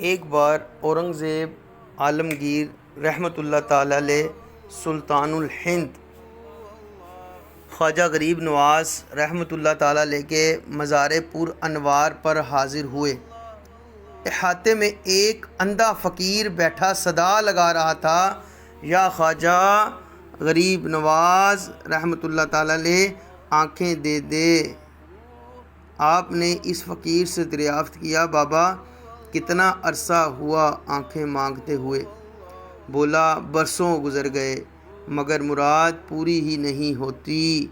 ایک بار اورنگزیب عالمگیر رحمۃ اللہ تعالی علیہ سلطان الہند خواجہ غریب نواز رحمۃ اللہ تعالی علیہ کے مزار پر انوار پر حاضر ہوئے۔ احاطے میں ایک اندھا فقیر بیٹھا صدا لگا رہا تھا، یا خواجہ غریب نواز رحمۃ اللہ تعالی علیہ آنکھیں دے دے۔ آپ نے اس فقیر سے دریافت کیا، بابا کتنا عرصہ ہوا آنکھیں مانگتے ہوئے؟ بولا، برسوں گزر گئے مگر مراد پوری ہی نہیں ہوتی۔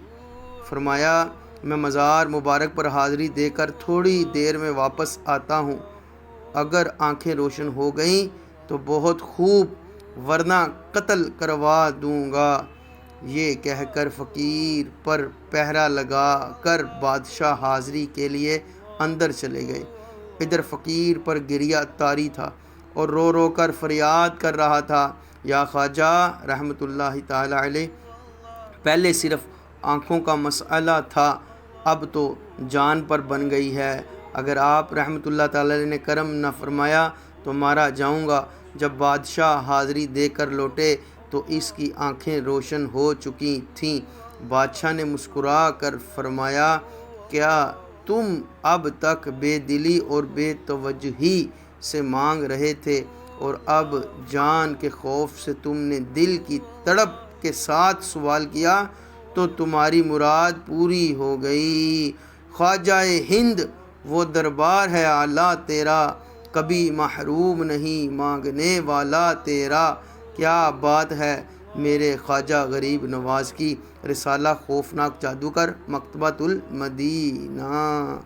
فرمایا، میں مزار مبارک پر حاضری دے کر تھوڑی دیر میں واپس آتا ہوں، اگر آنکھیں روشن ہو گئیں تو بہت خوب، ورنہ قتل کروا دوں گا۔ یہ کہہ کر فقیر پر پہرا لگا کر بادشاہ حاضری کے لیے اندر چلے گئے۔ ادھر فقیر پر گریہ طاری تھا اور رو رو کر فریاد کر رہا تھا، یا خواجہ رحمۃ اللہ تعالی علیہ، پہلے صرف آنکھوں کا مسئلہ تھا، اب تو جان پر بن گئی ہے۔ اگر آپ رحمۃ اللہ تعالی علیہ نے کرم نہ فرمایا تو مارا جاؤں گا۔ جب بادشاہ حاضری دے کر لوٹے تو اس کی آنکھیں روشن ہو چکی تھیں۔ بادشاہ نے مسکرا کر فرمایا، کیا تم اب تک بے دلی اور بے توجہی سے مانگ رہے تھے، اور اب جان کے خوف سے تم نے دل کی تڑپ کے ساتھ سوال کیا، تو تمہاری مراد پوری ہو گئی۔ خواجہ ہند وہ دربار ہے اعلیٰ تیرا، کبھی محروم نہیں مانگنے والا تیرا۔ کیا بات ہے میرے خواجہ غریب نواز کی۔ رسالہ خوفناک جادوگر، مکتبۃ المدینہ۔